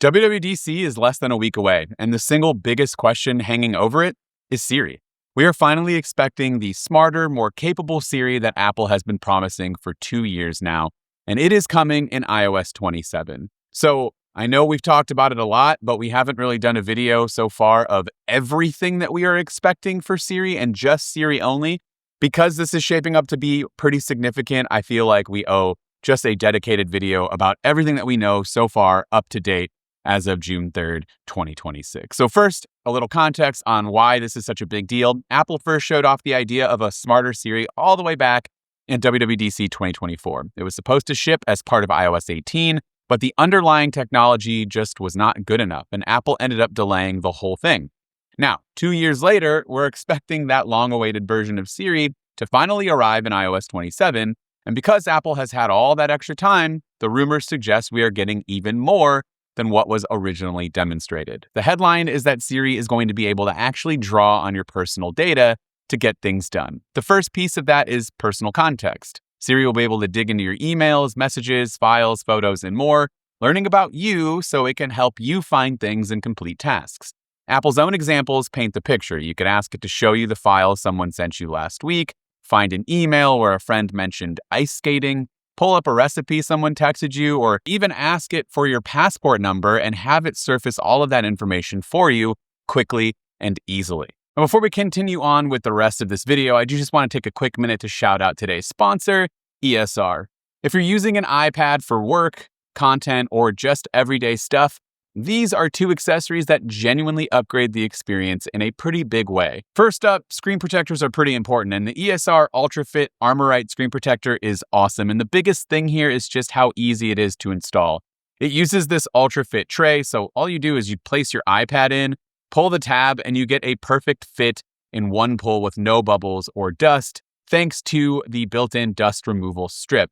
WWDC is less than a week away, and the single biggest question hanging over it is Siri. We are finally expecting the smarter, more capable Siri that Apple has been promising for 2 years now, and it is coming in iOS 27. So I know we've talked about it a lot, but we haven't really done a video so far of everything that we are expecting for Siri and just Siri only. Because this is shaping up to be pretty significant, I feel like we owe just a dedicated video about everything that we know so far up to date as of June 3rd, 2026. So first, a little context on why this is such a big deal. Apple first showed off the idea of a smarter Siri all the way back in WWDC 2024. It was supposed to ship as part of iOS 18, but the underlying technology just was not good enough, and Apple ended up delaying the whole thing. Now, 2 years later, we're expecting that long-awaited version of Siri to finally arrive in iOS 27, and because Apple has had all that extra time, the rumors suggest we are getting even more than what was originally demonstrated. The headline is that Siri is going to be able to actually draw on your personal data to get things done. The first piece of that is personal context. Siri will be able to dig into your emails, messages, files, photos, and more, learning about you so it can help you find things and complete tasks. Apple's own examples paint the picture. You could ask it to show you the file someone sent you last week, find an email where a friend mentioned ice skating, pull up a recipe someone texted you, or even ask it for your passport number and have it surface all of that information for you quickly and easily. Now, before we continue on with the rest of this video, I do just want to take a quick minute to shout out today's sponsor, ESR. If you're using an iPad for work, content, or just everyday stuff, these are two accessories that genuinely upgrade the experience in a pretty big way. First up, screen protectors are pretty important, and the ESR UltraFit Armorite screen protector is awesome. And the biggest thing here is just how easy it is to install. It uses this UltraFit tray, so all you do is you place your iPad in, pull the tab, and you get a perfect fit in one pull with no bubbles or dust, thanks to the built-in dust removal strip.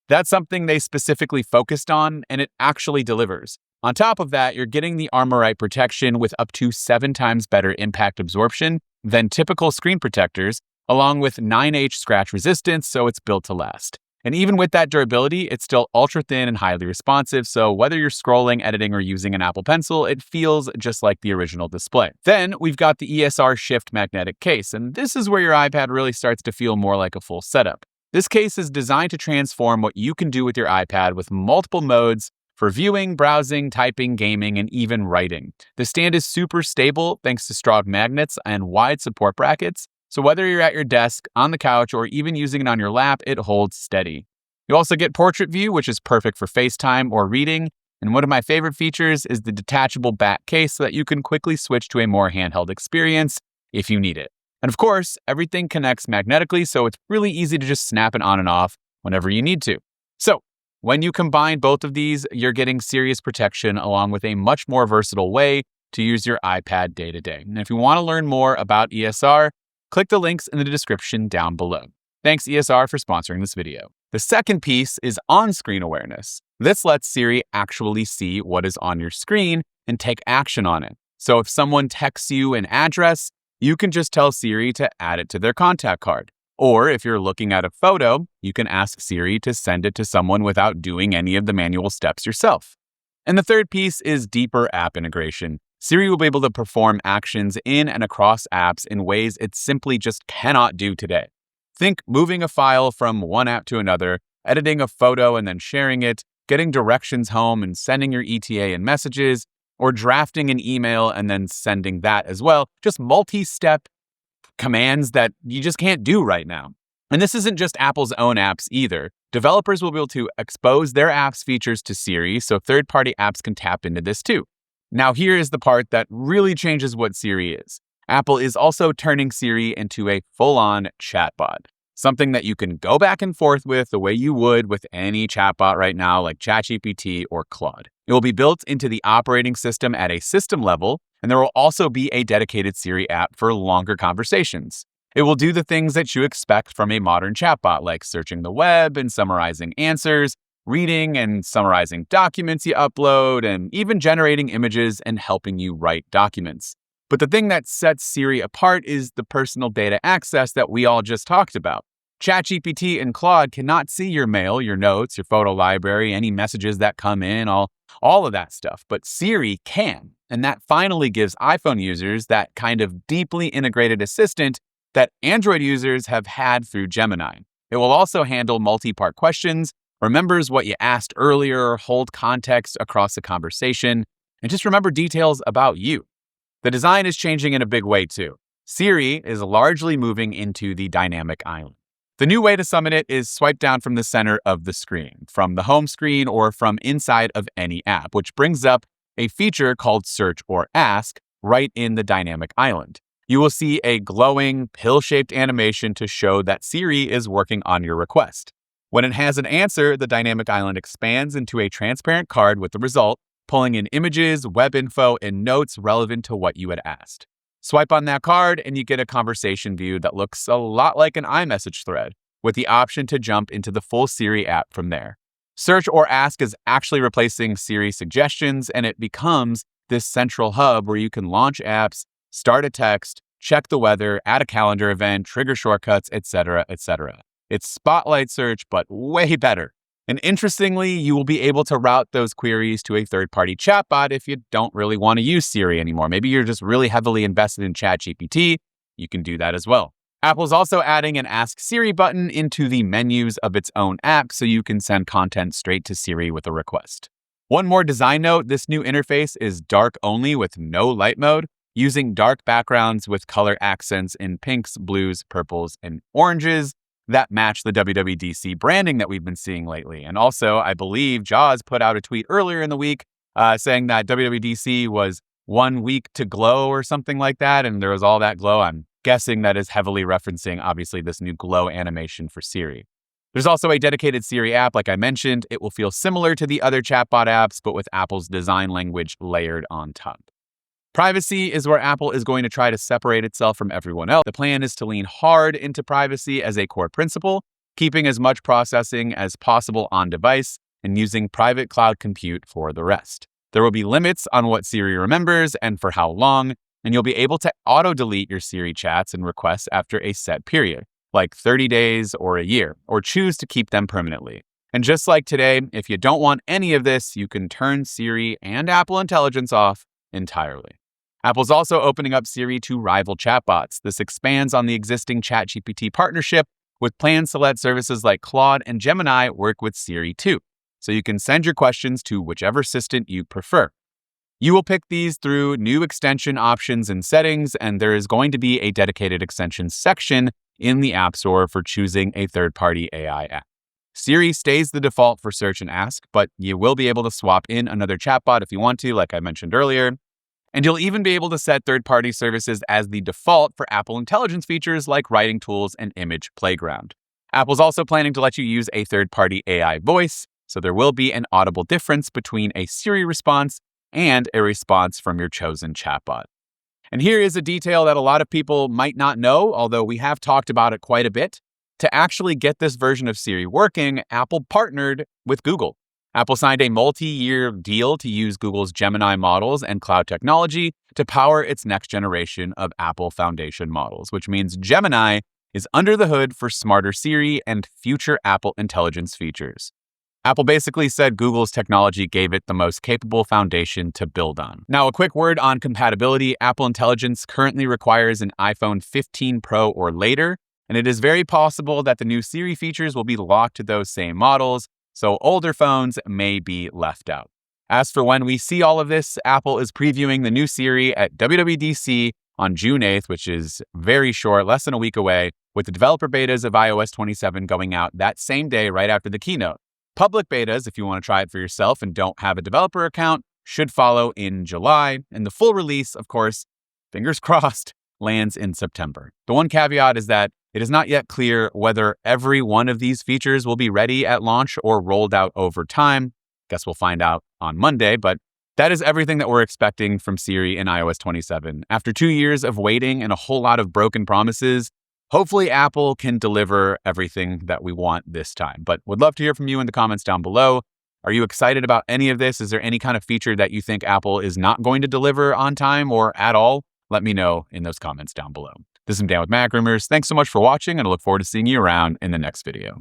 That's something they specifically focused on, and it actually delivers. On top of that, you're getting the Armorite protection with up to 7 times better impact absorption than typical screen protectors, along with 9H scratch resistance, so it's built to last. And even with that durability, it's still ultra thin and highly responsive, so whether you're scrolling, editing, or using an Apple Pencil, it feels just like the original display. Then we've got the ESR Shift magnetic case, and this is where your iPad really starts to feel more like a full setup. This case is designed to transform what you can do with your iPad with multiple modes for viewing, browsing, typing, gaming, and even writing. The stand is super stable thanks to strong magnets and wide support brackets, so whether you're at your desk, on the couch, or even using it on your lap, it holds steady. You also get portrait view, which is perfect for FaceTime or reading, and one of my favorite features is the detachable back case so that you can quickly switch to a more handheld experience if you need it. And of course, everything connects magnetically, so it's really easy to just snap it on and off whenever you need to. So, when you combine both of these, you're getting serious protection along with a much more versatile way to use your iPad day to day. And if you want to learn more about ESR, click the links in the description down below. Thanks ESR for sponsoring this video. The second piece is on-screen awareness. This lets Siri actually see what is on your screen and take action on it. So if someone texts you an address, you can just tell Siri to add it to their contact card. Or if you're looking at a photo, you can ask Siri to send it to someone without doing any of the manual steps yourself. And the third piece is deeper app integration. Siri will be able to perform actions in and across apps in ways it simply just cannot do today. Think moving a file from one app to another, editing a photo and then sharing it, getting directions home and sending your ETA and messages, or drafting an email and then sending that as well. Just multi-step commands that you just can't do right now. And this isn't just Apple's own apps either. Developers will be able to expose their apps features to Siri, so third-party apps can tap into this too. Now here is the part that really changes what Siri is. Apple is also turning Siri into a full-on chatbot, something that you can go back and forth with the way you would with any chatbot right now like ChatGPT or Claude. It will be built into the operating system at a system level, and there will also be a dedicated Siri app for longer conversations. It will do the things that you expect from a modern chatbot, like searching the web and summarizing answers, reading and summarizing documents you upload, and even generating images and helping you write documents. But the thing that sets Siri apart is the personal data access that we all just talked about. ChatGPT and Claude cannot see your mail, your notes, your photo library, any messages that come in, all of that stuff. But Siri can. And that finally gives iPhone users that kind of deeply integrated assistant that Android users have had through Gemini. It will also handle multi-part questions, remembers what you asked earlier, hold context across a conversation, and just remember details about you. The design is changing in a big way too. Siri is largely moving into the dynamic island. The new way to summon it is swipe down from the center of the screen, from the home screen or from inside of any app, which brings up a feature called Search or Ask right in the dynamic island. You will see a glowing, pill-shaped animation to show that Siri is working on your request. When it has an answer, the dynamic island expands into a transparent card with the result, pulling in images, web info, and notes relevant to what you had asked. Swipe on that card and you get a conversation view that looks a lot like an iMessage thread, with the option to jump into the full Siri app from there. Search or Ask is actually replacing Siri suggestions, and it becomes this central hub where you can launch apps, start a text, check the weather, add a calendar event, trigger shortcuts, etc., etc. It's Spotlight Search, but way better. And interestingly, you will be able to route those queries to a third-party chatbot if you don't really want to use Siri anymore. Maybe you're just really heavily invested in ChatGPT. You can do that as well. Apple's also adding an Ask Siri button into the menus of its own app so you can send content straight to Siri with a request. One more design note, this new interface is dark only with no light mode, using dark backgrounds with color accents in pinks, blues, purples, and oranges that match the WWDC branding that we've been seeing lately. And also, I believe Jaws put out a tweet earlier in the week saying that WWDC was 1 week to glow or something like that, and there was all that glow. I'm guessing that is heavily referencing, obviously, this new glow animation for Siri. There's also a dedicated Siri app, like I mentioned. It will feel similar to the other chatbot apps, but with Apple's design language layered on top. Privacy is where Apple is going to try to separate itself from everyone else. The plan is to lean hard into privacy as a core principle, keeping as much processing as possible on device and using private cloud compute for the rest. There will be limits on what Siri remembers and for how long, and you'll be able to auto-delete your Siri chats and requests after a set period, like 30 days or a year, or choose to keep them permanently. And just like today, if you don't want any of this, you can turn Siri and Apple Intelligence off entirely. Apple's also opening up Siri to rival chatbots. This expands on the existing ChatGPT partnership, with plans to let services like Claude and Gemini work with Siri too, so you can send your questions to whichever assistant you prefer. You will pick these through new extension options and settings, and there is going to be a dedicated extensions section in the App Store for choosing a third-party AI app. Siri stays the default for Search and Ask, but you will be able to swap in another chatbot if you want to, like I mentioned earlier. And you'll even be able to set third-party services as the default for Apple Intelligence features like writing tools and image playground. Apple's also planning to let you use a third-party AI voice, so there will be an audible difference between a Siri response and a response from your chosen chatbot. And here is a detail that a lot of people might not know, although we have talked about it quite a bit. To actually get this version of Siri working, Apple partnered with Google. Apple signed a multi-year deal to use Google's Gemini models and cloud technology to power its next generation of Apple Foundation models, which means Gemini is under the hood for smarter Siri and future Apple Intelligence features. Apple basically said Google's technology gave it the most capable foundation to build on. Now, a quick word on compatibility. Apple Intelligence currently requires an iPhone 15 Pro or later, and it is very possible that the new Siri features will be locked to those same models, so older phones may be left out. As for when we see all of this, Apple is previewing the new Siri at WWDC on June 8th, which is very short, less than a week away, with the developer betas of iOS 27 going out that same day right after the keynote. Public betas, if you want to try it for yourself and don't have a developer account, should follow in July, and the full release, of course, fingers crossed, lands in September. The one caveat is that it is not yet clear whether every one of these features will be ready at launch or rolled out over time. Guess we'll find out on Monday, but that is everything that we're expecting from Siri in iOS 27. After 2 years of waiting and a whole lot of broken promises, hopefully Apple can deliver everything that we want this time. But would love to hear from you in the comments down below. Are you excited about any of this? Is there any kind of feature that you think Apple is not going to deliver on time or at all? Let me know in those comments down below. This is Dan with MacRumors. Thanks so much for watching, and I look forward to seeing you around in the next video.